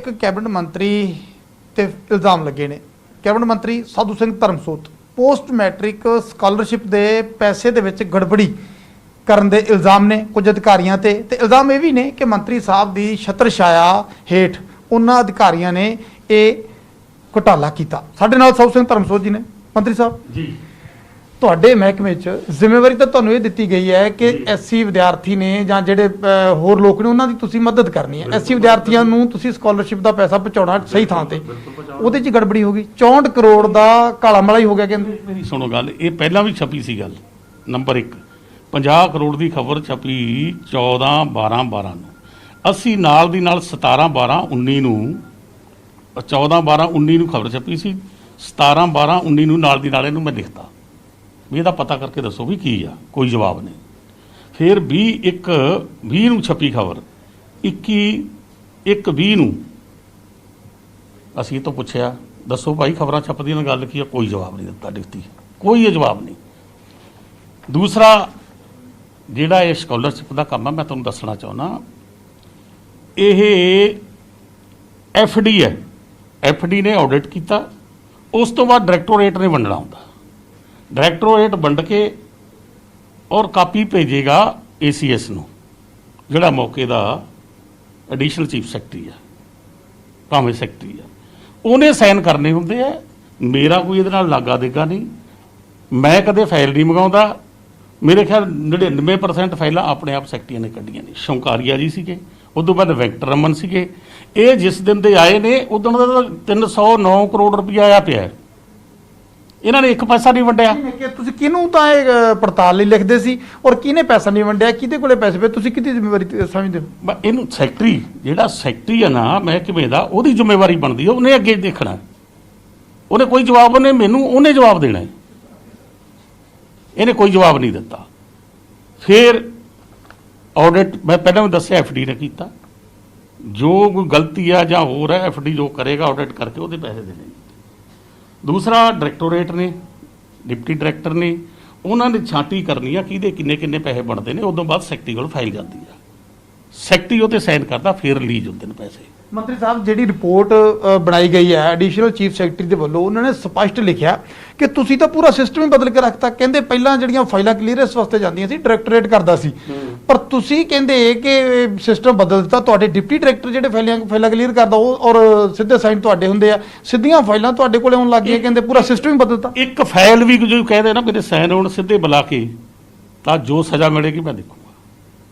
एक कैबिनेट मंत्री ते इल्जाम लगे ने। कैबिनेट मंत्री Sadhu Singh Dharamsot post matric scholarship दे पैसे दे विच गड़बड़ी करन दे इल्जाम ने कुछ अधिकारियों ते इल्जाम ये भी ने कि मंत्री साहब की छत्र छाया हेठ उन्हां अधिकारियों ने ये घोटाला किया। साडे नाल साधू सिंह धर्मसोत जी ने। मंत्री साहब जी ਤੁਹਾਡੇ महकमे जिम्मेवारी तो ਤੁਹਾਨੂੰ ਇਹ ਦਿੱਤੀ ਗਈ ਹੈ ਕਿ ਐਸਸੀ ਵਿਦਿਆਰਥੀ ਨੇ ਜਾਂ ਜਿਹੜੇ ਹੋਰ ਲੋਕ ਨੇ ਉਹਨਾਂ ਦੀ ਤੁਸੀਂ ਮਦਦ ਕਰਨੀ ਹੈ। ਐਸਸੀ ਵਿਦਿਆਰਥੀਆਂ ਨੂੰ ਤੁਸੀਂ ਸਕਾਲਰਸ਼ਿਪ ਦਾ ਪੈਸਾ ਪਹੁੰਚਾਉਣਾ ਸਹੀ ਥਾਂ ਤੇ, ਉਹਦੇ 'ਚ ਗੜਬੜੀ ਹੋ ਗਈ। 64 ਕਰੋੜ ਦਾ ਕਾਲਾ ਮਲਾ ਹੀ ਹੋ ਗਿਆ ਕਹਿੰਦੇ। ਮੇਰੀ ਸੁਣੋ ਗੱਲ, ਇਹ ਪਹਿਲਾਂ ਵੀ ਛਪੀ ਸੀ ਗੱਲ। ਨੰਬਰ 1 50 ਕਰੋੜ ਦੀ ਖਬਰ ਛਪੀ 14/12/12 ਨੂੰ। ਅਸੀਂ ਨਾਲ ਦੀ ਨਾਲ 17/12/19 ਨੂੰ 14/12/19 ਨੂੰ ਖਬਰ ਛਪੀ ਸੀ। 17/12/19 ਨੂੰ ਨਾਲ ਦੀ ਨਾਲ ਇਹਨੂੰ ਮੈਂ ਲਿਖਤਾ ਵੀ ਇਹਦਾ ਪਤਾ ਕਰਕੇ ਦੱਸੋ ਵੀ ਕੀ ਆ। ਕੋਈ ਜਵਾਬ ਨਹੀਂ। ਫਿਰ 21/1/20 ਨੂੰ ਛਪੀ ਖਬਰ 21/1/20 ਨੂੰ ਅਸੀਂ ਇਹ ਤੋਂ ਪੁੱਛਿਆ ਦੱਸੋ ਭਾਈ ਖਬਰਾਂ ਛਪਦੀਆਂ ਨਾਲ ਗੱਲ ਕੀ ਆ। ਕੋਈ ਜਵਾਬ ਨਹੀਂ ਦਿੱਤਾ, ਲਿਖਤੀ ਕੋਈ ਜਵਾਬ ਨਹੀਂ। ਦੂਸਰਾ ਜਿਹੜਾ ਇਹ ਸਕਾਲਰਸ਼ਿਪ ਦਾ ਕੰਮ ਆ ਮੈਂ ਤੁਹਾਨੂੰ ਦੱਸਣਾ ਚਾਹੁੰਦਾ, ਇਹ FD ਹੈ। FD ਨੇ ਆਡਿਟ ਕੀਤਾ, ਉਸ ਤੋਂ ਬਾਅਦ ਡਾਇਰੈਕਟੋਰੇਟ ਨੇ ਵੰਡਣਾ ਹੁੰਦਾ। ਡਾਇਰੈਕਟੋਰੇਟ ਵੰਡ ਕੇ ਔਰ ਕਾਪੀ ਭੇਜੇਗਾ ACS ਨੂੰ, ਜਿਹੜਾ ਮੌਕੇ ਦਾ ਐਡੀਸ਼ਨਲ ਚੀਫ ਸੈਕਟਰੀ ਆ, ਭਾਵੇਂ ਸੈਕਟਰੀ ਆ। ਉਹਨੇ ਸਾਈਨ ਕਰਨੇ ਹੁੰਦੇ ਆ। ਮੇਰਾ ਕੋਈ ਇਹਦੇ ਨਾਲ ਲਾਗਾ ਦੇਗਾ ਨਹੀਂ। ਮੈਂ ਕਦੇ ਫਾਈਲ ਨਹੀਂ ਮੰਗਾਉਂਦਾ। ਮੇਰੇ ਖਿਆਲ 99% ਫਾਈਲਾਂ ਆਪਣੇ ਆਪ ਸੈਕਟਰੀਆਂ ਨੇ ਕੱਢੀਆਂ ਨੇ। ਸ਼ੌਂਕਾਰੀਆ ਜੀ ਸੀਗੇ, ਉਦੋਂ ਬਾਅਦ ਵੈਂਕਟ ਰਮਨ ਸੀਗੇ। ਇਹ ਜਿਸ ਦਿਨ ਦੇ ਆਏ ਨੇ ਉਦੋਂ ਦਾ 309 ਕਰੋੜ ਰੁਪਇਆ ਆਇਆ ਪਿਆ। ਇਹਨਾਂ ਨੇ ਇੱਕ ਪੈਸਾ ਨਹੀਂ ਵੰਡਿਆ। ਕਿ ਤੁਸੀਂ ਕਿਹਨੂੰ ਤਾਂ ਇਹ ਪੜਤਾਲ ਲਈ ਲਿਖਦੇ ਸੀ ਔਰ ਕਿਹਨੇ ਪੈਸਾ ਨਹੀਂ ਵੰਡਿਆ, ਕਿਹਦੇ ਕੋਲੇ ਪੈਸੇ ਪਏ, ਤੁਸੀਂ ਕਿਹਦੀ ਜ਼ਿੰਮੇਵਾਰੀ ਸਮਝਦੇ ਹੋ? ਇਹਨੂੰ ਸੈਕਟਰੀ, ਜਿਹੜਾ ਸੈਕਟਰੀ ਆ ਨਾ ਮਹਿਕਮੇ ਦਾ, ਉਹਦੀ ਜ਼ਿੰਮੇਵਾਰੀ ਬਣਦੀ ਹੈ। ਉਹਨੇ ਅੱਗੇ ਦੇਖਣਾ, ਉਹਨੇ ਕੋਈ ਜਵਾਬ ਉਹਨੇ ਜਵਾਬ ਦੇਣਾ। ਇਹਨੇ ਕੋਈ ਜਵਾਬ ਨਹੀਂ ਦਿੱਤਾ। ਫਿਰ ਆਡਿਟ ਮੈਂ ਪਹਿਲਾਂ ਵੀ ਦੱਸਿਆ FD ਨੇ ਕੀਤਾ। ਜੋ ਕੋਈ ਗਲਤੀ ਆ ਜਾਂ ਹੋਰ ਹੈ FD ਜੋ ਕਰੇਗਾ ਆਡਿਟ ਕਰਕੇ ਉਹਦੇ ਪੈਸੇ ਦੇਣੇ। ਦੂਸਰਾ ਡਾਇਰੈਕਟੋਰੇਟ ਨੇ, ਡਿਪਟੀ ਡਾਇਰੈਕਟਰ ਨੇ, ਉਹਨਾਂ ਨੇ ਛਾਂਟੀ ਕਰਨੀ ਆ ਕਿਹਦੇ ਕਿੰਨੇ ਪੈਸੇ ਬਣਦੇ ਨੇ। ਉਦੋਂ ਬਾਅਦ ਸੈਕਟਰੀ ਕੋਲ ਫਾਈਲ ਜਾਂਦੀ ਆ, ਸੈਕਟਰੀ ਉਹ 'ਤੇ ਸਾਈਨ ਕਰਦਾ, ਫਿਰ ਰਿਲੀਜ਼ ਹੁੰਦੇ ਨੇ ਪੈਸੇ। ਮੰਤਰੀ ਸਾਹਿਬ ਜਿਹੜੀ ਰਿਪੋਰਟ ਬਣਾਈ ਗਈ ਹੈ ਐਡੀਸ਼ਨਲ ਚੀਫ ਸੈਕਟਰੀ ਦੇ ਵੱਲੋਂ, ਉਹਨਾਂ ਨੇ ਸਪਸ਼ਟ ਲਿਖਿਆ ਕਿ ਤੁਸੀਂ ਤਾਂ ਪੂਰਾ ਸਿਸਟਮ ਹੀ ਬਦਲ ਕੇ ਰੱਖਤਾ। ਕਹਿੰਦੇ ਪਹਿਲਾਂ ਜਿਹੜੀਆਂ ਫਾਈਲਾਂ ਕਲੀਅਰੈਂਸ ਵਾਸਤੇ ਜਾਂਦੀਆਂ ਸੀ ਡਾਇਰੈਕਟੋਰੇਟ ਕਰਦਾ ਸੀ, ਪਰ ਤੁਸੀਂ ਕਹਿੰਦੇ ਕਿ ਸਿਸਟਮ ਬਦਲ ਦਿੱਤਾ। ਤੁਹਾਡੇ ਡਿਪਟੀ ਡਾਇਰੈਕਟਰ ਜਿਹੜੇ ਫਾਈਲਾਂ ਕਲੀਅਰ ਕਰਦਾ ਉਹ ਔਰ ਸਿੱਧੇ ਸਾਈਨ ਤੁਹਾਡੇ ਹੁੰਦੇ ਆ, ਸਿੱਧੀਆਂ ਫਾਈਲਾਂ ਤੁਹਾਡੇ ਕੋਲੇ ਆਉਣ ਲੱਗ ਗਈਆਂ। ਕਹਿੰਦੇ ਪੂਰਾ ਸਿਸਟਮ ਹੀ ਬਦਲਤਾ। ਇੱਕ ਫਾਈਲ ਵੀ ਜੋ ਕਹਿੰਦੇ ਨਾ ਮੇਰੇ ਸਾਈਨ ਹੋਣ ਸਿੱਧੇ ਬੁਲਾ ਕੇ, ਤਾਂ ਜੋ ਸਜ਼ਾ ਮਿਲੇਗੀ ਮੈਂ ਦੇਖੂੰਗਾ।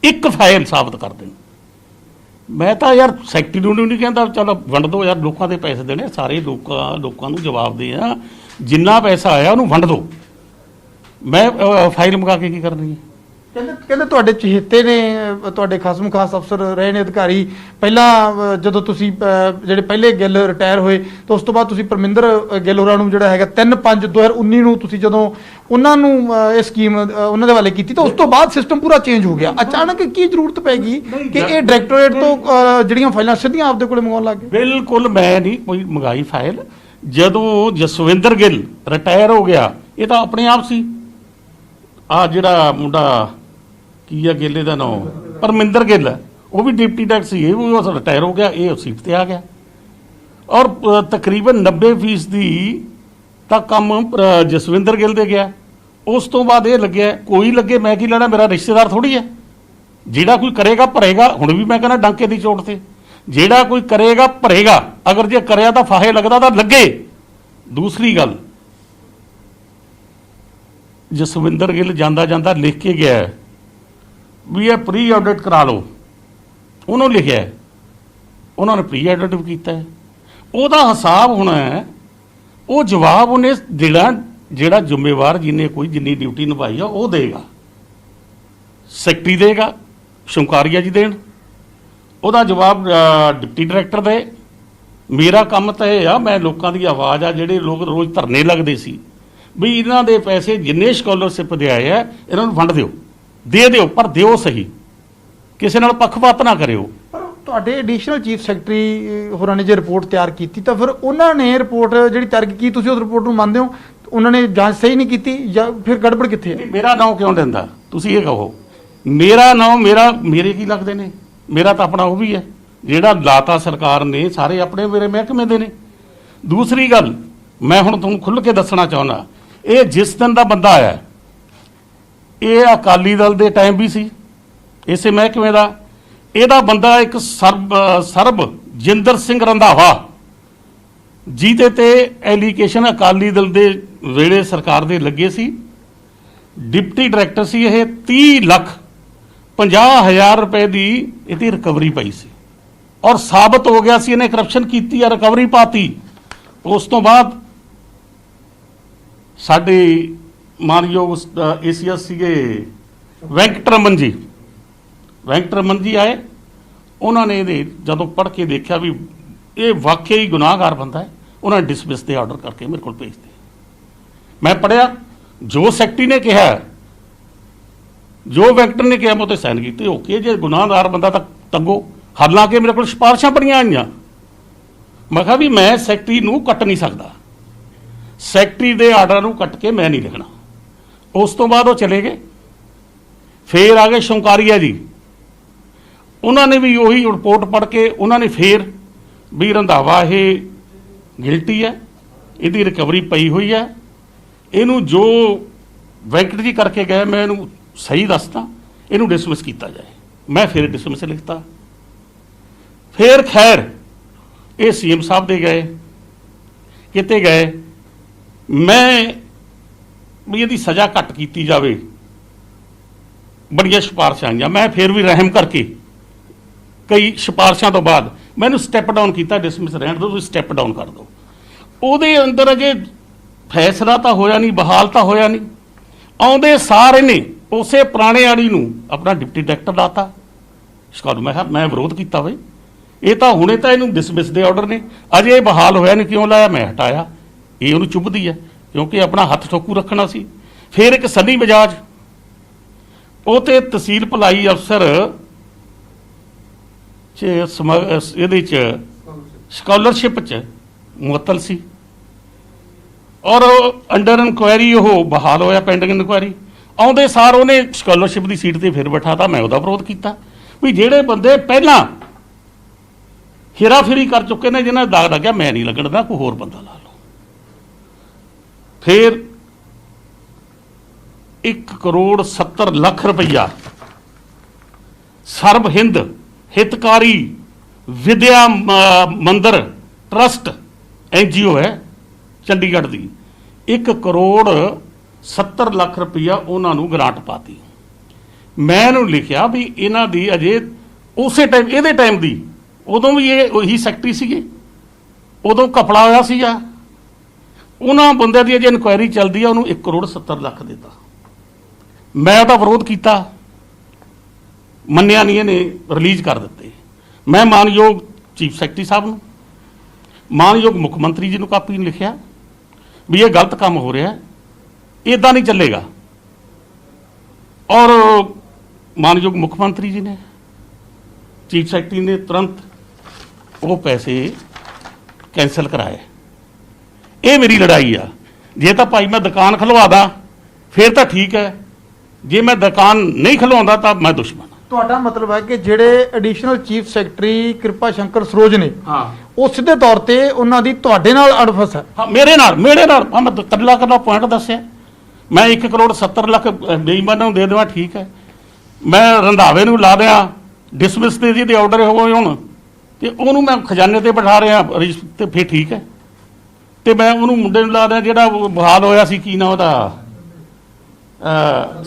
ਇੱਕ ਫਾਈਲ ਸਾਬਤ ਕਰ ਦੇਣ। ਮੈਂ ਤਾਂ ਯਾਰ ਸੈਕਟਰੀ ਨੂੰ ਨਹੀਂ ਕਹਿੰਦਾ ਚਲੋ ਵੰਡ ਦਿਓ ਯਾਰ, ਲੋਕਾਂ ਦੇ ਪੈਸੇ ਦੇਣੇ ਸਾਰੇ ਲੋਕਾਂ ਨੂੰ ਜਵਾਬ ਦੇ ਆ। ਜਿੰਨਾ ਪੈਸਾ ਆਇਆ ਉਹਨੂੰ ਵੰਡ ਦਿਓ। ਮੈਂ ਫਾਈਲ ਮੰਗਾ ਕੇ ਕੀ ਕਰਨੀ ਹੈ? ਕਹਿੰਦੇ ਤੁਹਾਡੇ ਚਹੇਤੇ ਨੇ, ਤੁਹਾਡੇ ਖਾਸਮ ਖਾਸ ਅਫਸਰ ਰਹੇ ਨੇ ਅਧਿਕਾਰੀ। ਪਹਿਲਾਂ ਜਦੋਂ ਤੁਸੀਂ ਜਿਹੜੇ ਪਹਿਲੇ ਗਿੱਲ ਰਿਟਾਇਰ ਹੋਏ ਤਾਂ ਉਸ ਤੋਂ ਬਾਅਦ ਤੁਸੀਂ ਪਰਮਿੰਦਰ ਗਿੱਲ ਹੋਰਾਂ ਨੂੰ ਜਿਹੜਾ ਹੈਗਾ 3/5/2019 ਨੂੰ ਤੁਸੀਂ ਜਦੋਂ ਉਹਨਾਂ ਨੂੰ ਇਹ ਸਕੀਮ ਉਹਨਾਂ ਦੇ ਹਵਾਲੇ ਕੀਤੀ ਤਾਂ ਉਸ ਤੋਂ ਬਾਅਦ ਸਿਸਟਮ ਪੂਰਾ ਚੇਂਜ ਹੋ ਗਿਆ। ਅਚਾਨਕ ਕੀ ਜ਼ਰੂਰਤ ਪੈ ਗਈ ਕਿ ਇਹ ਡਾਇਰੈਕਟੋਰੇਟ ਤੋਂ ਜਿਹੜੀਆਂ ਫਾਈਲਾਂ ਸਿੱਧੀਆਂ ਆਪਦੇ ਕੋਲੇ ਮੰਗਾਉਣ ਲੱਗ ਗਏ? ਬਿਲਕੁਲ ਮੈਂ ਨਹੀਂ ਕੋਈ ਮੰਗਾਈ ਫਾਈਲ। ਜਦੋਂ ਜਸਵਿੰਦਰ ਗਿੱਲ ਰਿਟਾਇਰ ਹੋ ਗਿਆ, ਇਹ ਤਾਂ ਆਪਣੇ ਆਪ ਸੀ। ਆਹ ਜਿਹੜਾ ਮੁੰਡਾ ਕੀ ਆ ਗਿੱਲੇ ਦਾ ਨਾਮ, ਪਰਮਿੰਦਰ ਗਿੱਲ, ਉਹ ਵੀ ਡਿਪਟੀ ਡਾਇਰੈਕਟਰ ਸੀ, ਇਹ ਵੀ ਰਿਟਾਇਰ ਹੋ ਗਿਆ, ਇਹ ਸੀਟ ਤੇ ਆ ਗਿਆ। ਔਰ ਤਕਰੀਬਨ 90% ਤਾਂ ਕੰਮ ਜਸਵਿੰਦਰ ਗਿੱਲ ਦੇ ਗਿਆ। ਉਸ ਤੋਂ ਬਾਅਦ ਇਹ ਲੱਗਿਆ ਕੋਈ ਲੱਗੇ ਮੈਂ ਕੀ ਲੈਣਾ, ਮੇਰਾ ਰਿਸ਼ਤੇਦਾਰ ਥੋੜ੍ਹੀ ਹੈ। ਜਿਹੜਾ ਕੋਈ ਕਰੇਗਾ ਭਰੇਗਾ। ਹੁਣ ਵੀ ਮੈਂ ਕਹਿੰਦਾ ਡਾਂਕੇ ਦੀ ਚੋਟ ਤੇ ਜਿਹੜਾ ਕੋਈ ਕਰੇਗਾ ਭਰੇਗਾ। ਅਗਰ ਜੇ ਕਰਿਆ ਤਾਂ ਫਾਹੇ ਲੱਗਦਾ ਤਾਂ ਲੱਗੇ। ਦੂਸਰੀ ਗੱਲ, ਜਸਵਿੰਦਰ ਗਿੱਲ ਜਾਂਦਾ ਲਿਖ ਕੇ ਗਿਆ ਵੀ ਇਹ ਪ੍ਰੀ ਆਡਿਟ ਕਰਾ ਲਓ। ਉਹਨੂੰ ਲਿਖਿਆ, ਉਹਨਾਂ ਨੇ ਪ੍ਰੀ ਆਡਿਟ ਵੀ ਕੀਤਾ। ਉਹਦਾ ਹਿਸਾਬ ਹੋਣਾ ਹੈ, ਉਹ ਜਵਾਬ ਉਹਨੇ ਦੇਣਾ ਜਿਹੜਾ ਜ਼ਿੰਮੇਵਾਰ ਜਿੰਨੀ ਡਿਊਟੀ ਨਿਭਾਈ ਆ ਉਹ ਦੇਗਾ। ਸੈਕਟਰੀ ਦੇਗਾ, ਸ਼ੌਂਕਾਰੀਆ ਜੀ ਦੇਣ। ਉਹਦਾ ਜਵਾਬ ਡਿਪਟੀ ਡਾਇਰੈਕਟਰ ਦੇ। ਮੇਰਾ ਕੰਮ ਤਾਂ ਇਹ ਆ, ਮੈਂ ਲੋਕਾਂ ਦੀ ਆਵਾਜ਼ ਆ। ਜਿਹੜੇ ਲੋਕ ਰੋਜ਼ ਧਰਨੇ ਲੱਗਦੇ ਸੀ ਵੀ ਇਹਨਾਂ ਦੇ ਪੈਸੇ ਜਿੰਨੇ ਸਕਾਲਰਸ਼ਿਪ ਦੇ ਆਏ ਆ ਇਹਨਾਂ ਨੂੰ ਵੰਡ ਦਿਓ, ਦੇ ਦਿਓ, ਪਰ ਦਿਓ ਸਹੀ, ਕਿਸੇ ਨਾਲ ਪੱਖਪਾਤ ਨਾ ਕਰਿਓ। ਪਰ ਤੁਹਾਡੇ ਐਡੀਸ਼ਨਲ ਚੀਫ ਸੈਕਟਰੀ ਹੋਰਾਂ ਨੇ ਜੇ ਰਿਪੋਰਟ ਤਿਆਰ ਕੀਤੀ ਤਾਂ ਫਿਰ ਉਹਨਾਂ ਨੇ ਰਿਪੋਰਟ ਜਿਹੜੀ ਤਿਆਰ ਕੀਤੀ, ਤੁਸੀਂ ਉਸ ਰਿਪੋਰਟ ਨੂੰ ਮੰਨਦੇ ਹੋ? ਉਹਨਾਂ ਨੇ ਜਾਂਚ ਸਹੀ ਨਹੀਂ ਕੀਤੀ ਜਾਂ ਫਿਰ ਗੜਬੜ ਕਿੱਥੇ ਹੈ? ਮੇਰਾ ਨਾਮ ਕਿਉਂ ਲੈਂਦਾ ਤੁਸੀਂ ਇਹ ਕਹੋ? ਮੇਰਾ ਨਾਮ ਮੇਰੇ ਕੀ ਲੱਗਦੇ ਨੇ? ਮੇਰਾ ਤਾਂ ਆਪਣਾ ਉਹ ਵੀ ਹੈ, ਜਿਹੜਾ ਲਾਤਾ ਸਰਕਾਰ ਨੇ ਸਾਰੇ ਆਪਣੇ ਮੇਰੇ ਮਹਿਕਮੇ ਦੇ ਨੇ। ਦੂਸਰੀ ਗੱਲ ਮੈਂ ਹੁਣ ਤੁਹਾਨੂੰ ਖੁੱਲ੍ਹ ਕੇ ਦੱਸਣਾ ਚਾਹੁੰਦਾ, ਇਹ ਜਿਸ ਦਿਨ ਦਾ ਬੰਦਾ ਆਇਆ ਇਹ ਅਕਾਲੀ ਦਲ ਦੇ ਟਾਈਮ ਵੀ ਸੀ ਇਸੇ ਮਹਿਕਮੇ ਦਾ। ਇਹਦਾ ਬੰਦਾ ਇੱਕ ਸਰਬਜਿੰਦਰ ਸਿੰਘ ਰੰਧਾਵਾ, ਜਿਹਦੇ ਤੇ ਐਲੀਗੇਸ਼ਨ ਅਕਾਲੀ ਦਲ ਦੇ ਵੇਲੇ ਸਰਕਾਰ ਦੇ ਲੱਗੇ ਸੀ। ਡਿਪਟੀ ਡਾਇਰੈਕਟਰ ਸੀ ਇਹ। 30,50,000 ਰੁਪਏ ਦੀ ਇਹਦੀ ਰਿਕਵਰੀ ਪਈ ਸੀ ਔਰ ਸਾਬਤ ਹੋ ਗਿਆ ਸੀ ਇਹਨੇ ਕਰਪਸ਼ਨ ਕੀਤੀ ਆ, ਰਿਕਵਰੀ ਪਾਤੀ। ਉਸ ਤੋਂ ਬਾਅਦ ਸਾਡੇ ਮਾਨਯੋਗ ACS ਸੀਗੇ ਵੈਂਕਟਰਮਨ ਜੀ ਆਏ। ਉਹਨਾਂ ਨੇ ਇਹਦੇ ਜਦੋਂ ਪੜ੍ਹ ਕੇ ਦੇਖਿਆ ਵੀ ਇਹ ਵਾਕਈ ਗੁਨਾਹਗਾਰ ਬੰਦਾ ਹੈ, ਉਹਨਾਂ ਨੇ ਡਿਸਮਿਸ ਦੇ ਆਰਡਰ ਕਰਕੇ ਮੇਰੇ ਕੋਲ ਭੇਜ ਦਿੱਤੇ। ਮੈਂ ਪੜ੍ਹਿਆ ਜੋ ਸੈਕਟਰੀ ਨੇ ਕਿਹਾ, ਜੋ ਵੈਂਕਟਰ ਨੇ ਕਿਹਾ, ਮੈਂ ਉਹ 'ਤੇ ਸਾਈਨ ਕੀਤੇ। ਓਕੇ, ਜੇ ਗੁਨਾਹਗਾਰ ਬੰਦਾ ਤਾਂ ਤੰਗੋ। ਹਾਲਾਂਕਿ ਮੇਰੇ ਕੋਲ ਸਿਫਾਰਸ਼ਾਂ ਬੜੀਆਂ ਆਈਆਂ। ਮੈਂ ਕਿਹਾ ਵੀ ਮੈਂ ਸੈਕਟਰੀ ਨੂੰ ਕੱਟ ਨਹੀਂ ਸਕਦਾ, ਸੈਕਟਰੀ ਦੇ ਆਰਡਰ ਨੂੰ ਕੱਟ ਕੇ ਮੈਂ ਨਹੀਂ ਲਿਖਣਾ। ਉਸ ਤੋਂ ਬਾਅਦ ਉਹ ਚਲੇ ਗਏ। ਫੇਰ ਆ ਗਏ ਸ਼ੰਕਾਰੀਆ ਜੀ, ਉਹਨਾਂ ਨੇ ਵੀ ਉਹੀ ਰਿਪੋਰਟ ਪੜ੍ਹ ਕੇ ਉਹਨਾਂ ਨੇ ਫੇਰ ਵੀ ਰੰਧਾਵਾ ਇਹ ਗਿਲਟੀ ਹੈ, ਇਹਦੀ ਰਿਕਵਰੀ ਪਈ ਹੋਈ ਹੈ, ਇਹਨੂੰ ਜੋ ਵੈਂਕਟ ਜੀ ਕਰਕੇ ਗਏ ਮੈਂ ਇਹਨੂੰ ਸਹੀ ਦੱਸਦਾ, ਇਹਨੂੰ ਡਿਸਮਿਸ ਕੀਤਾ ਜਾਏ। ਮੈਂ ਫਿਰ ਡਿਸਮਿਸ ਲਿਖਤਾ। ਫਿਰ ਖੈਰ ਇਹ CM ਸਾਹਿਬ ਦੇ ਗਏ, ਕਿਤੇ ਗਏ, ਮੈਂ ਵੀ ਇਹਦੀ ਸਜ਼ਾ ਘੱਟ ਕੀਤੀ ਜਾਵੇ, ਬੜੀਆਂ ਸਿਫਾਰਸ਼ਾਂ ਆਈਆਂ। ਮੈਂ ਫਿਰ ਵੀ ਰਹਿਮ ਕਰਕੇ ਕਈ ਸਿਫਾਰਸ਼ਾਂ ਤੋਂ ਬਾਅਦ ਮੈਨੂੰ ਸਟੈਪ ਡਾਊਨ ਕੀਤਾ, ਡਿਸਮਿਸ ਰਹਿਣ ਦਿਓ, ਤੁਸੀਂ ਸਟੈਪ ਡਾਊਨ ਕਰ ਦਿਓ। ਉਹਦੇ ਅੰਦਰ ਅਜੇ ਫੈਸਲਾ ਤਾਂ ਹੋਇਆ ਨਹੀਂ, ਬਹਾਲ ਤਾਂ ਹੋਇਆ ਨਹੀਂ। ਆਉਂਦੇ ਸਾਰੇ ਨੇ ਉਸੇ ਪੁਰਾਣੇ ਆੜੀ ਨੂੰ ਆਪਣਾ ਡਿਪਟੀ ਡਾਇਰੈਕਟਰ ਲਾਤਾ। ਸ਼ਿਕਾਇਤ ਮੈਂ ਕਿਹਾ ਮੈਂ ਵਿਰੋਧ ਕੀਤਾ ਬਈ, ਇਹ ਤਾਂ ਹੁਣੇ ਤਾਂ ਇਹਨੂੰ ਡਿਸਮਿਸ ਦੇ ਆਰਡਰ ਨੇ, ਅਜੇ ਇਹ ਬਹਾਲ ਹੋਇਆ ਨਹੀਂ, ਕਿਉਂ ਲਾਇਆ? ਮੈਂ ਹਟਾਇਆ। ਇਹ ਉਹਨੂੰ ਚੁੱਭਦੀ ਹੈ ਕਿਉਂਕਿ ਆਪਣਾ ਹੱਥ ਠੋਕੂ ਰੱਖਣਾ ਸੀ। ਫਿਰ ਇੱਕ ਸੰਨੀ ਬਜਾਜ, ਉਹ ਤੇ ਤਹਿਸੀਲ ਭਲਾਈ ਅਫਸਰ ਇਹਦੇ 'ਚ ਸਕਾਲਰਸ਼ਿਪ 'ਚ ਮੁਅੱਤਲ ਸੀ ਔਰ ਅੰਡਰ ਇਨਕੁਆਇਰੀ ਉਹ ਬਹਾਲ ਹੋਇਆ, ਪੈਂਡਿੰਗ ਇਨਕੁਆਇਰੀ। ਆਉਂਦੇ ਸਾਰ ਉਹਨੇ ਸਕਾਲਰਸ਼ਿਪ ਦੀ ਸੀਟ ਤੇ ਫਿਰ ਬਿਠਾਤਾ। ਮੈਂ ਉਹਦਾ ਵਿਰੋਧ ਕੀਤਾ ਵੀ ਜਿਹੜੇ ਬੰਦੇ ਪਹਿਲਾਂ ਹੇਰਾਫੇਰੀ ਕਰ ਚੁੱਕੇ ਨੇ, ਜਿਹਨਾਂ ਦਾ ਦਾਗ ਲੱਗਿਆ, ਮੈਂ ਨਹੀਂ ਲੱਗਣਾ, ਕੋਈ ਹੋਰ ਬੰਦਾ ਲਾ ਲਓ। ਫਿਰ 1,70,00,000 ਰੁਪਈਆ ਸਰਬ ਹਿੰਦ ਹਿਤਕਾਰੀ ਵਿਦਿਆ ਮੰਦਰ ਟਰਸਟ NGO ਹੈ ਚੰਡੀਗੜ੍ਹ ਦੀ, 1,70,00,000 ਰੁਪਈਆ ਉਹਨਾਂ ਨੂੰ ਗ੍ਰਾਂਟ ਪਾਤੀ। ਮੈਂ ਇਹਨੂੰ ਲਿਖਿਆ ਵੀ ਇਹਨਾਂ ਦੀ ਅਜੇ ਉਸੇ ਟਾਈਮ, ਇਹਦੇ ਟਾਈਮ ਦੀ, ਉਦੋਂ ਵੀ ਇਹ ਉਹੀ ਸੈਕਟਰੀ ਸੀਗੇ, ਉਦੋਂ ਘਪਲਾ ਹੋਇਆ ਸੀਗਾ। ਉਹਨਾਂ ਬੰਦਿਆਂ ਦੀ ਅਜੇ ਇਨਕੁਆਇਰੀ ਚੱਲਦੀ ਆ, ਉਹਨੂੰ 1,70,00,000 ਦਿੱਤਾ। ਮੈਂ ਉਹਦਾ ਵਿਰੋਧ ਕੀਤਾ, ਮੰਨਿਆ ਨਹੀਂ, ਇਹਨੇ ਰਿਲੀਜ਼ ਕਰ ਦਿੱਤੇ। ਮੈਂ ਮਾਨਯੋਗ ਚੀਫ ਸੈਕਟਰੀ ਸਾਹਿਬ ਨੂੰ, ਮਾਨਯੋਗ ਮੁੱਖ ਮੰਤਰੀ ਜੀ ਨੂੰ ਕਾਪੀ ਨੂੰ ਲਿਖਿਆ ਵੀ ਇਹ ਗਲਤ ਕੰਮ ਹੋ ਰਿਹਾ, ਇੱਦਾਂ ਨਹੀਂ ਚੱਲੇਗਾ। ਔਰ ਮਾਨਯੋਗ ਮੁੱਖ ਮੰਤਰੀ ਜੀ ਨੇ, ਚੀਫ ਸੈਕਟਰੀ ਨੇ ਤੁਰੰਤ ਉਹ ਪੈਸੇ ਕੈਂਸਲ ਕਰਾਏ। ਇਹ ਮੇਰੀ ਲੜਾਈ ਆ। ਜੇ ਤਾਂ ਭਾਈ ਮੈਂ ਦੁਕਾਨ ਖਲਵਾ ਦਾਂ ਫਿਰ ਤਾਂ ਠੀਕ ਹੈ, ਜੇ ਮੈਂ ਦੁਕਾਨ ਨਹੀਂ ਖਲਵਾਉਂਦਾ ਤਾਂ ਮੈਂ ਦੁਸ਼ਮਣ। ਤੁਹਾਡਾ ਮਤਲਬ ਹੈ ਕਿ ਜਿਹੜੇ ਐਡੀਸ਼ਨਲ ਚੀਫ ਸੈਕਟਰੀ ਕਿਰਪਾ ਸ਼ੰਕਰ ਸਰੋਜ ਨੇ, ਹਾਂ, ਉਹ ਸਿੱਧੇ ਤੌਰ ਤੇ ਉਹਨਾਂ ਦੀ ਤੁਹਾਡੇ ਨਾਲ ਅਣਫਸ ਹੈ। ਹਾਂ, ਮੇਰੇ ਨਾਲ ਮੈਂ ਕੱਲਾ ਪੁਆਇੰਟ ਦੱਸਿਆ। ਮੈਂ 1,70,00,000 ਬੇਈਮਾਨਾਂ ਨੂੰ ਦੇ ਦੇਵਾਂ, ਠੀਕ ਹੈ। ਮੈਂ ਰੰਧਾਵੇ ਨੂੰ ਲਾ ਦਿਆਂ ਡਿਸਮਿਸ ਦੇ ਜਿਹਦੇ ਆਰਡਰ ਹੋਏ ਹੁਣ, ਤੇ ਉਹਨੂੰ ਮੈਂ ਖਜ਼ਾਨੇ ਤੇ ਬਿਠਾ ਰਿਹਾ ਤੇ ਫਿਰ ਠੀਕ ਹੈ। ਤੇ ਮੈਂ ਉਹਨੂੰ ਮੁੰਡੇ ਨੂੰ ਲਾ ਦਿਆਂ ਜਿਹੜਾ ਬਹਾਲ ਹੋਇਆ ਸੀ, ਕੀ ਨਾ ਉਹਦਾ,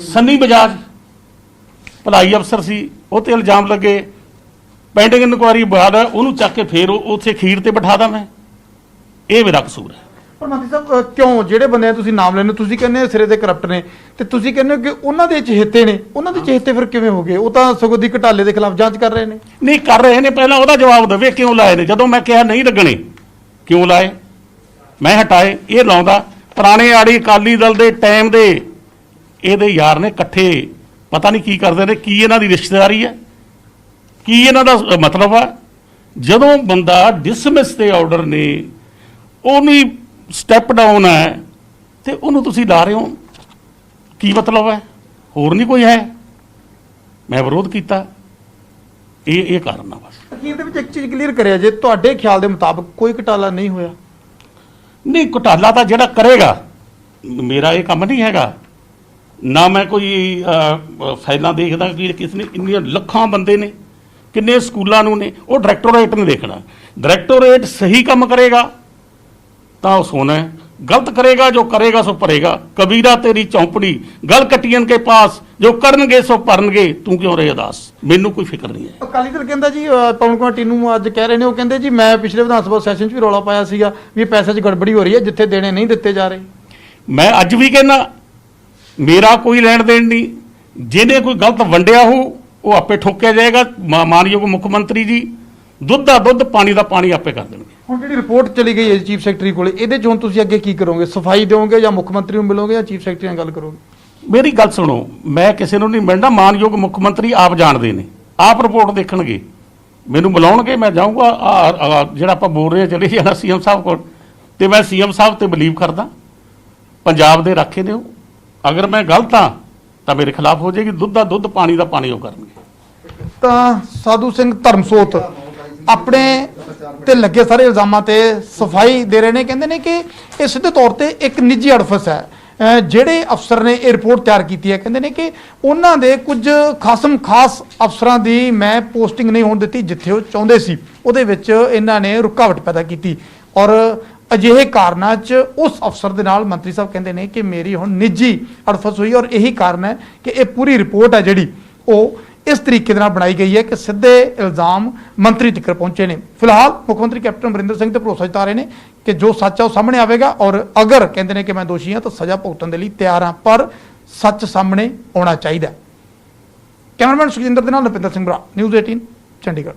ਸੰਨੀ ਬਜਾਜ, ਭਲਾਈ ਅਫਸਰ ਸੀ, ਉਹ ਤੇ ਇਲਜ਼ਾਮ ਲੱਗੇ, ਪੈਂਡਿੰਗ ਇਨਕੁਆਇਰੀ ਬਾਅਦ ਉਹਨੂੰ ਚੱਕ ਕੇ ਫੇਰ ਉੱਥੇ ਖੀਰ ਤੇ ਬਿਠਾ ਦਾਂ ਮੈਂ। ਇਹ ਮੇਰਾ ਕਸੂਰ ਹੈ। ਪਰ ਮੰਤਰੀ ਸਾਹਿਬ, ਕਿਉਂ ਜਿਹੜੇ ਬੰਦੇ ਤੁਸੀਂ ਨਾਮ ਲੈਣੇ, ਤੁਸੀਂ ਕਹਿੰਦੇ ਸਿਰੇ ਦੇ ਕਰਪਟ ਨੇ, ਤੇ ਤੁਸੀਂ ਕਹਿੰਦੇ ਹੋ ਕਿ ਉਹਨਾਂ ਦੇ ਚਹੇਤੇ ਨੇ, ਉਹਨਾਂ ਦੇ ਚਹੇਤੇ ਫਿਰ ਕਿਵੇਂ ਹੋ ਗਏ? ਉਹ ਤਾਂ ਸਗੋਂ ਦੀ ਘਟਾਲੇ ਦੇ ਖਿਲਾਫ ਜਾਂਚ ਕਰ ਰਹੇ ਨੇ। ਨਹੀਂ ਕਰ ਰਹੇ ਨੇ, ਪਹਿਲਾਂ ਉਹਦਾ ਜਵਾਬ ਦੇਵੇ ਕਿਉਂ ਲਾਏ ਨੇ। ਜਦੋਂ ਮੈਂ ਕਿਹਾ ਨਹੀਂ ਲੱਗਣੇ, ਕਿਉਂ ਲਾਏ? ਮੈਂ ਹਟਾਏ, ਇਹ ਲਾਉਂਦਾ। ਪੁਰਾਣੇ ਆੜੀ ਅਕਾਲੀ ਦਲ ਦੇ ਟਾਈਮ ਦੇ ਇਹਦੇ ਯਾਰ ਨੇ ਇਕੱਠੇ, ਪਤਾ ਨਹੀਂ ਕੀ ਕਰਦੇ ਨੇ, ਕੀ ਇਹਨਾਂ ਦੀ ਰਿਸ਼ਤੇਦਾਰੀ ਹੈ, ਕੀ ਇਹਨਾਂ ਦਾ ਮਤਲਬ ਆ। ਜਦੋਂ ਬੰਦਾ ਡਿਸਮਿਸ ਦੇ ਆਰਡਰ ਨੇ, ਉਹਨੀ ਸਟੈਪ ਡਾਊਨ ਹੈ, ਤੇ ਉਹਨੂੰ ਤੁਸੀਂ ਲਾ ਰਹੇ ਹੋ, ਕੀ ਮਤਲਬ ਹੈ? ਹੋਰ ਨਹੀਂ ਕੋਈ ਹੈ। ਮੈਂ ਵਿਰੋਧ ਕੀਤਾ, ਇਹ ਕਾਰਨ ਆ ਬਸ। ਅਖੀਰ ਦੇ ਵਿੱਚ ਇੱਕ ਚੀਜ਼ ਕਲੀਅਰ ਕਰਿਆ, ਜੇ ਤੁਹਾਡੇ ਖਿਆਲ ਦੇ ਮੁਤਾਬਕ ਕੋਈ ਘਟਾਲਾ ਨਹੀਂ ਹੋਇਆ? ਨਹੀਂ, ਘੁਟਾਲਾ ਤਾਂ ਜਿਹੜਾ ਕਰੇਗਾ, ਮੇਰਾ ਇਹ ਕੰਮ ਨਹੀਂ ਹੈਗਾ। ਨਾ ਮੈਂ ਕੋਈ ਫਾਈਲਾਂ ਦੇਖਦਾ ਕਿ ਕਿਸ ਨੇ ਇੰਨੀਆਂ ਲੱਖਾਂ ਬੰਦੇ ਨੇ, ਕਿੰਨੇ ਸਕੂਲਾਂ ਨੂੰ ਨੇ, ਉਹ ਡਾਇਰੈਕਟੋਰੇਟ ਨੇ ਦੇਖਣਾ। ਡਾਇਰੈਕਟੋਰੇਟ ਸਹੀ ਕੰਮ ਕਰੇਗਾ ਤਾਂ ਉਹ ਸੋਨਾ ਹੈ, ਗਲਤ ਕਰੇਗਾ ਜੋ ਕਰੇਗਾ ਸੋ ਭਰੇਗਾ। ਕਬੀਰਾ ਤੇਰੀ ਚੌਂਪੜੀ ਗਲ ਕੱਟੀਆਂ ਕੇ ਪਾਸ, ਜੋ ਕਰਨਗੇ ਸੋ ਭਰਨਗੇ, ਤੂੰ ਕਿਉਂ ਰਹੇ ਉਦਾਸ। ਮੈਨੂੰ ਕੋਈ ਫਿਕਰ ਨਹੀਂ ਹੈ। ਅਕਾਲੀ ਦਲ ਕਹਿੰਦਾ ਜੀ, ਪਵਨ ਕੁਮਾਰ ਟੀਨੂ ਅੱਜ ਕਹਿ ਰਹੇ ਨੇ, ਉਹ ਕਹਿੰਦੇ ਜੀ ਮੈਂ ਪਿਛਲੇ ਵਿਧਾਨ ਸਭਾ ਸੈਸ਼ਨ 'ਚ ਵੀ ਰੌਲਾ ਪਾਇਆ ਸੀਗਾ ਵੀ ਪੈਸੇ 'ਚ ਗੜਬੜੀ ਹੋ ਰਹੀ ਹੈ, ਜਿੱਥੇ ਦੇਣੇ ਨਹੀਂ ਦਿੱਤੇ ਜਾ ਰਹੇ। ਮੈਂ ਅੱਜ ਵੀ ਕਹਿੰਦਾ ਮੇਰਾ ਕੋਈ ਲੈਣ ਦੇਣ ਨਹੀਂ। ਜਿਹਨੇ ਕੋਈ ਗਲਤ ਵੰਡਿਆ ਹੋ ਉਹ ਆਪੇ ਠੋਕਿਆ ਜਾਏਗਾ। ਮਾਨਯੋਗ ਮੁੱਖ ਮੰਤਰੀ ਜੀ ਦੁੱਧ ਦਾ ਦੁੱਧ, ਪਾਣੀ ਦਾ ਪਾਣੀ ਆਪੇ ਕਰ ਦੇਣਗੇ। ਹੁਣ ਜਿਹੜੀ ਰਿਪੋਰਟ ਚਲੀ ਗਈ ਹੈ ਚੀਫ ਸੈਕਟਰੀ ਕੋਲੇ, ਇਹਦੇ 'ਚ ਹੁਣ ਤੁਸੀਂ ਅੱਗੇ ਕੀ ਕਰੋਗੇ? ਸਫਾਈ ਦਿਓਗੇ ਜਾਂ ਮੁੱਖ ਮੰਤਰੀ ਨੂੰ ਮਿਲੋਗੇ ਜਾਂ ਚੀਫ ਸੈਕਟਰੀ ਨਾਲ ਗੱਲ ਕਰੋਗੇ? ਮੇਰੀ ਗੱਲ ਸੁਣੋ, ਮੈਂ ਕਿਸੇ ਨੂੰ ਨਹੀਂ ਮਿਲਣਾ। ਮਾਨਯੋਗ ਮੁੱਖ ਮੰਤਰੀ ਆਪ ਜਾਣਦੇ ਨੇ, ਆਪ ਰਿਪੋਰਟ ਦੇਖਣਗੇ, ਮੈਨੂੰ ਬੁਲਾਉਣਗੇ, ਮੈਂ ਜਾਊਂਗਾ। ਜਿਹੜਾ ਆਪਾਂ ਬੋਲ ਰਹੇ ਹਾਂ ਚਲੇ ਜਾਣਾ ਸੀਐਮ ਸਾਹਿਬ ਕੋਲ, ਤੇ ਮੈਂ ਸੀਐਮ ਸਾਹਿਬ ਤੇ ਬਲੀਵ ਕਰਦਾ। ਪੰਜਾਬ ਦੇ ਰਾਖੇ ਨੇ ਉਹ। ਅਗਰ ਮੈਂ ਗਲਤ ਹਾਂ ਤਾਂ ਮੇਰੇ ਖਿਲਾਫ ਹੋ ਜਾਏਗੀ। ਦੁੱਧ ਦਾ ਦੁੱਧ, ਪਾਣੀ ਦਾ ਪਾਣੀ ਉਹ ਕਰਨਗੇ। ਤਾਂ ਸਾਧੂ ਸਿੰਘ ਧਰਮਸੋਤ ਆਪਣੇ ਤੇ ਲੱਗੇ ਸਾਰੇ ਇਲਜ਼ਾਮਾਂ ਤੇ ਸਫਾਈ ਦੇ ਰਹੇ ਨੇ। ਕਹਿੰਦੇ ਨੇ ਕਿ ਇਹ ਸਿੱਧੇ ਤੌਰ ਤੇ ਇੱਕ ਨਿੱਜੀ ਅੜਫਸ ਹੈ। ਜਿਹੜੇ ਅਫਸਰ ਨੇ ਇਹ ਰਿਪੋਰਟ ਤਿਆਰ ਕੀਤੀ ਹੈ, ਕਹਿੰਦੇ ਨੇ ਕਿ ਉਹਨਾਂ ਦੇ ਕੁਝ ਖਾਸ ਅਫਸਰਾਂ ਦੀ ਮੈਂ ਪੋਸਟਿੰਗ ਨਹੀਂ ਹੋਣ ਦਿੱਤੀ ਜਿੱਥੇ ਉਹ ਚਾਹੁੰਦੇ ਸੀ, ਉਹਦੇ ਵਿੱਚ ਇਹਨਾਂ ਨੇ ਰੁਕਾਵਟ ਪੈਦਾ ਕੀਤੀ। ਔਰ ਅਜਿਹੇ ਕਾਰਨਾਂ 'ਚ ਉਸ ਅਫਸਰ ਦੇ ਨਾਲ ਮੰਤਰੀ ਸਾਹਿਬ ਕਹਿੰਦੇ ਨੇ ਕਿ ਮੇਰੀ ਹੁਣ ਨਿੱਜੀ ਅੜਫਸ ਹੋਈ, ਔਰ ਇਹੀ ਕਾਰਨ ਹੈ ਕਿ ਇਹ ਪੂਰੀ ਰਿਪੋਰਟ ਹੈ ਜਿਹੜੀ ਉਹ ਇਸ ਤਰੀਕੇ ਦੇ ਨਾਲ ਬਣਾਈ ਗਈ ਹੈ ਕਿ ਸਿੱਧੇ ਇਲਜ਼ਾਮ ਮੰਤਰੀ ਤੱਕ ਪਹੁੰਚੇ ਨੇ। ਫਿਲਹਾਲ ਮੁੱਖ ਮੰਤਰੀ ਕੈਪਟਨ ਅਮਰਿੰਦਰ ਸਿੰਘ ਤੇ ਭਰੋਸਾ ਜਤਾ ਰਹੇ ਨੇ ਕਿ ਜੋ ਸੱਚ ਹੈ ਉਹ ਸਾਹਮਣੇ ਆਵੇਗਾ, ਔਰ ਅਗਰ ਕਹਿੰਦੇ ਨੇ ਕਿ ਮੈਂ ਦੋਸ਼ੀ ਹਾਂ ਤਾਂ ਸਜ਼ਾ ਭੁਗਤਣ ਦੇ ਲਈ ਤਿਆਰ ਹਾਂ, ਪਰ ਸੱਚ ਸਾਹਮਣੇ ਆਉਣਾ ਚਾਹੀਦਾ। ਕੈਮਰਾਮੈਨ ਸੁਖਜਿੰਦਰ ਦੇ ਨਾਲ ਨਪਿੰਦਰ ਸਿੰਘ ਬਰਾ, ਨਿਊਜ਼ 18 ਚੰਡੀਗੜ੍ਹ।